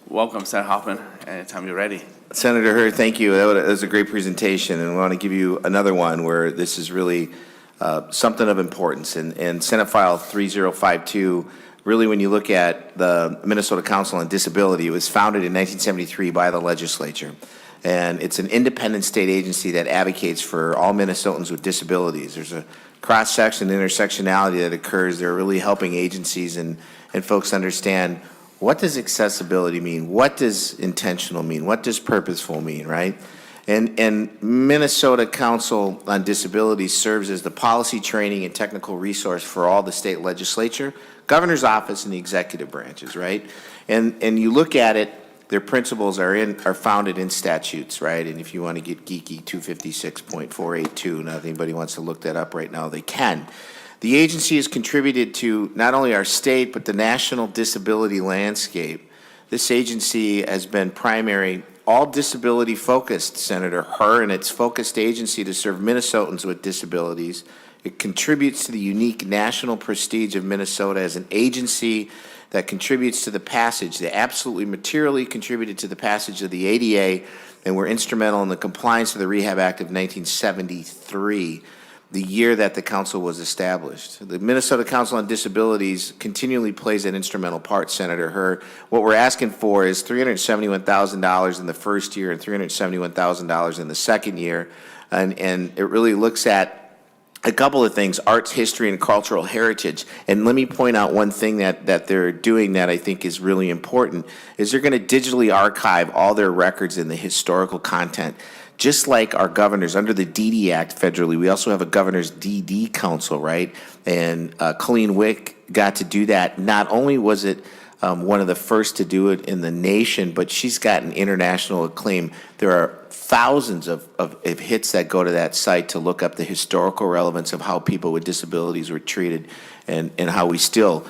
welcome, Senator Hoffman. Anytime you're ready. Senator Hurd, thank you. That was a great presentation, and I want to give you another one where this is really something of importance. And Senate File 3052, really when you look at the Minnesota Council on Disability, it was founded in 1973 by the legislature. And it's an independent state agency that advocates for all Minnesotans with disabilities. There's a cross-section, intersectionality that occurs. They're really helping agencies and folks understand, what does accessibility mean? What does intentional mean? What does purposeful mean, right? And Minnesota Council on Disability serves as the policy, training, and technical resource for all the state legislature, governor's office, and the executive branches, right? And you look at it, their principles are founded in statutes, right? And if you want to get geeky, 256.482, now if anybody wants to look that up right now, they can. The agency has contributed to not only our state, but the national disability landscape. This agency has been primary, all disability focused, Senator Hurd, and it's focused agency to serve Minnesotans with disabilities. It contributes to the unique national prestige of Minnesota as an agency that contributes to the passage, they absolutely materially contributed to the passage of the ADA, and were instrumental in the compliance of the Rehab Act of 1973, the year that the council was established. The Minnesota Council on Disabilities continually plays an instrumental part, Senator Hurd. What we're asking for is $371,000 in the first year and $371,000 in the second year, and it really looks at a couple of things: arts, history, and cultural heritage. And let me point out one thing that they're doing that I think is really important, is they're going to digitally archive all their records in the historical content. Just like our governors, under the DD Act federally, we also have a Governor's DD Council, right? And Colleen Wick got to do that. Not only was it one of the first to do it in the nation, but she's gotten international acclaim. There are thousands of hits that go to that site to look up the historical relevance of how people with disabilities were treated, and how we still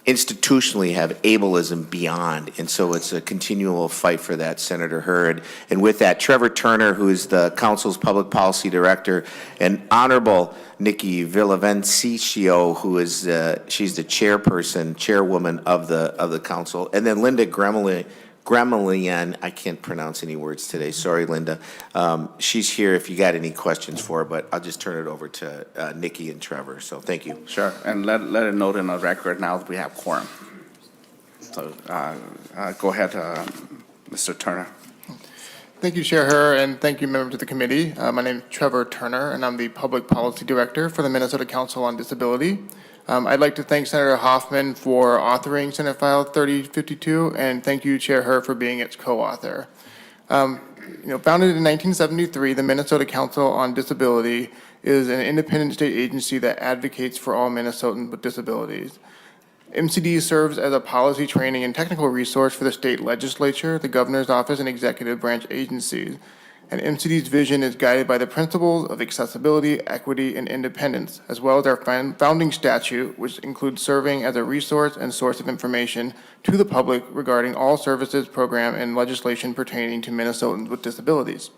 institutionally have ableism beyond. And so it's a continual fight for that, Senator Hurd. And with that, Trevor Turner, who is the council's public policy director, and Honorable Nikki Villavicencio, who is she's the chairwoman of the council, and then Linda Gremlin, I can't pronounce any words today. Sorry, Linda. She's here if you got any questions for her, but I'll just turn it over to Nikki and Trevor. So thank you. Sure, and let it note in the record now that we have quorum. So go ahead, Mr. Turner. Thank you, Chair Hurd, and thank you, members of the committee. My name is Trevor Turner, and I'm the Public Policy Director for the Minnesota Council on Disability. I'd like to thank Senator Hoffman for authoring Senate File 3052, and thank you, Chair Hurd, for being its co-author. Founded in 1973, the Minnesota Council on Disability is an independent state agency that advocates for all Minnesotans with disabilities. MCD serves as a policy, training, and technical resource for the state legislature, the governor's office, and executive branch agencies. And MCD's vision is guided by the principles of accessibility, equity, and independence, as well as our founding statute, which includes serving as a resource and source of information to the public regarding all services, program, and legislation pertaining to Minnesotans with disabilities.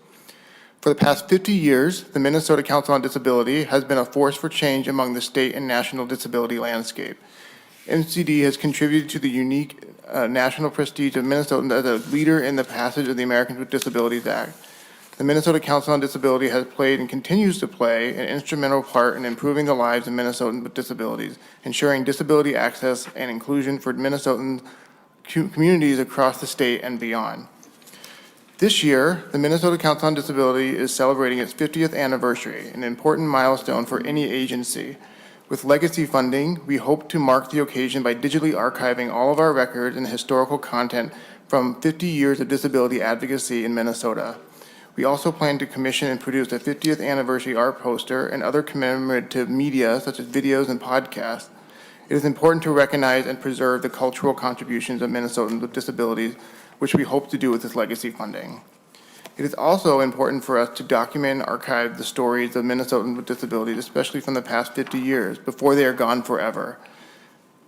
For the past 50 years, the Minnesota Council on Disability has been a force for change among the state and national disability landscape. MCD has contributed to the unique national prestige of Minnesotans as a leader in the passage of the Americans with Disabilities Act. The Minnesota Council on Disability has played and continues to play an instrumental part in improving the lives of Minnesotans with disabilities, ensuring disability access and inclusion for Minnesotan communities across the state and beyond. This year, the Minnesota Council on Disability is celebrating its 50th anniversary, an important milestone for any agency. With legacy funding, we hope to mark the occasion by digitally archiving all of our records and historical content from 50 years of disability advocacy in Minnesota. We also plan to commission and produce a 50th anniversary art poster and other commemorative media such as videos and podcasts. It is important to recognize and preserve the cultural contributions of Minnesotans with disabilities, which we hope to do with this legacy funding. It is also important for us to document and archive the stories of Minnesotans with disabilities, especially from the past 50 years, before they are gone forever.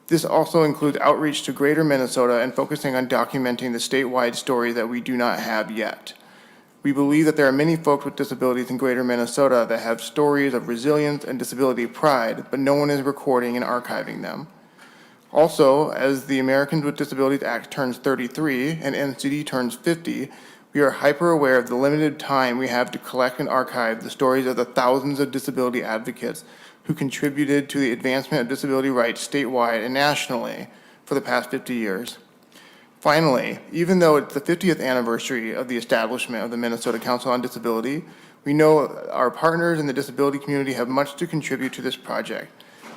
This also includes outreach to greater Minnesota and focusing on documenting the statewide story that we do not have yet. We believe that there are many folks with disabilities in greater Minnesota that have stories of resilience and disability pride, but no one is recording and archiving them. Also, as the Americans with Disabilities Act turns 33 and MCD turns 50, we are hyper aware of the limited time we have to collect and archive the stories of the thousands of disability advocates who contributed to the advancement of disability rights statewide and nationally for the past 50 years. Finally, even though it's the 50th anniversary of the establishment of the Minnesota Council on Disability, we know our partners in the disability community have much to contribute to this project,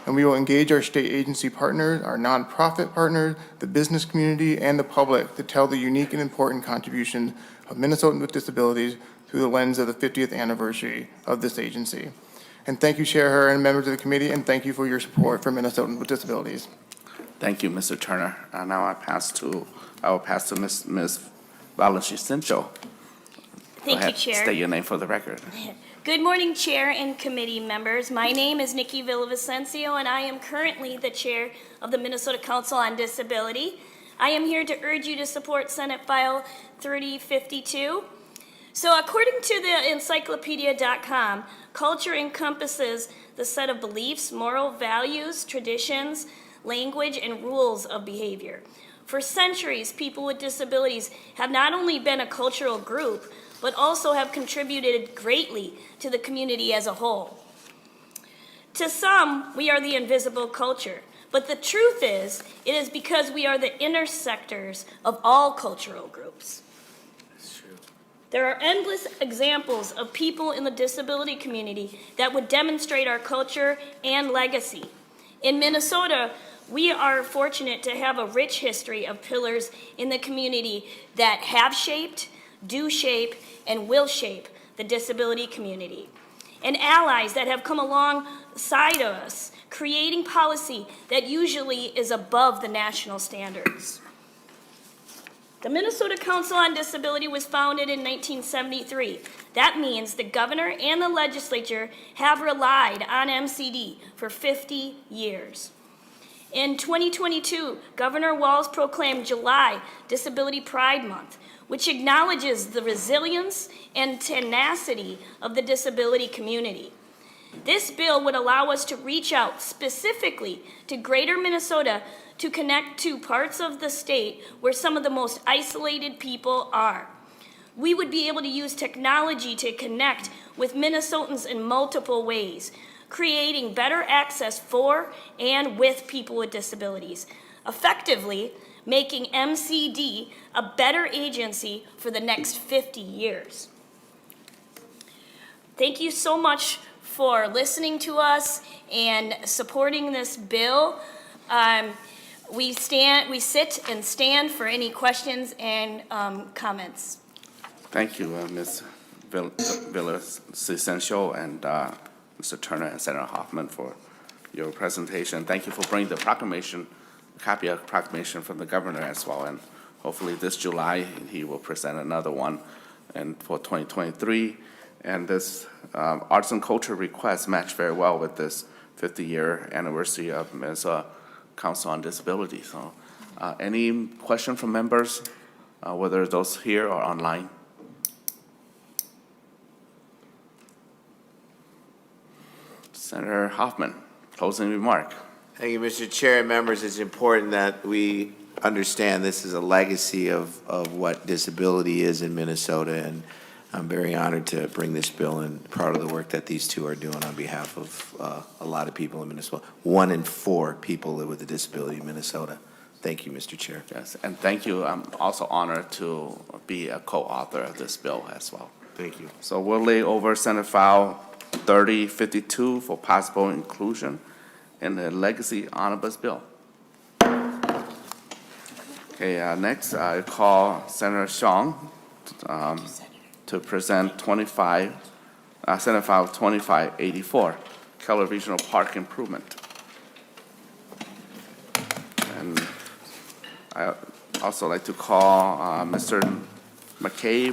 and we will engage our state agency partners, our nonprofit partners, the business community, and the public to tell the unique and important contributions of Minnesotans with disabilities through the lens of the 50th anniversary of this agency. And thank you, Chair Herr and members of the committee, and thank you for your support for Minnesotans with disabilities. Thank you, Mr. Turner. Now I will pass to Ms. Vicencio. Thank you, Chair. State your name for the record. Good morning, Chair and committee members. My name is Nikki Villavicencio, and I am currently the Chair of the Minnesota Council on Disability. I am here to urge you to support Senate File 3052. So according to the encyclopedia.com, culture encompasses the set of beliefs, moral values, traditions, language, and rules of behavior. For centuries, people with disabilities have not only been a cultural group, but also have contributed greatly to the community as a whole. To some, we are the invisible culture, but the truth is, it is because we are the intersectors of all cultural groups. There are endless examples of people in the disability community that would demonstrate our culture and legacy. In Minnesota, we are fortunate to have a rich history of pillars in the community that have shaped, do shape, and will shape the disability community, and allies that have come alongside us, creating policy that usually is above the national standards. The Minnesota Council on Disability was founded in 1973. That means the governor and the legislature have relied on MCD for 50 years. In 2022, Governor Walz proclaimed July Disability Pride Month, which acknowledges the resilience and tenacity of the disability community. This bill would allow us to reach out specifically to Greater Minnesota to connect to parts of the state where some of the most isolated people are. We would be able to use technology to connect with Minnesotans in multiple ways, creating better access for and with people with disabilities, effectively making MCD a better agency for the next 50 years. Thank you so much for listening to us and supporting this bill. We sit and stand for any questions and comments. Thank you, Ms. Villavicencio and Mr. Turner and Senator Hoffman for your presentation. Thank you for bringing the proclamation, a copy of the proclamation from the governor as well. And hopefully this July, he will present another one and for 2023. And this arts and culture request match very well with this 50-year anniversary of Minnesota Council on Disability. So any question from members, whether those here or online? Senator Hoffman, closing remark. Thank you, Mr. Chair and members. It's important that we understand this is a legacy of what disability is in Minnesota, and I'm very honored to bring this bill and proud of the work that these two are doing on behalf of a lot of people in Minnesota. 1 in 4 people live with a disability in Minnesota. Thank you, Mr. Chair. Yes, and thank you. I'm also honored to be a co-author of this bill as well. Thank you. So we'll lay over Senate File 3052 for possible inclusion in the Legacy Omnibus Bill. Okay, next I call Senator Xiong to present Senate File 2584, Keller Regional Park Improvement. And I also like to call Mr. McCabe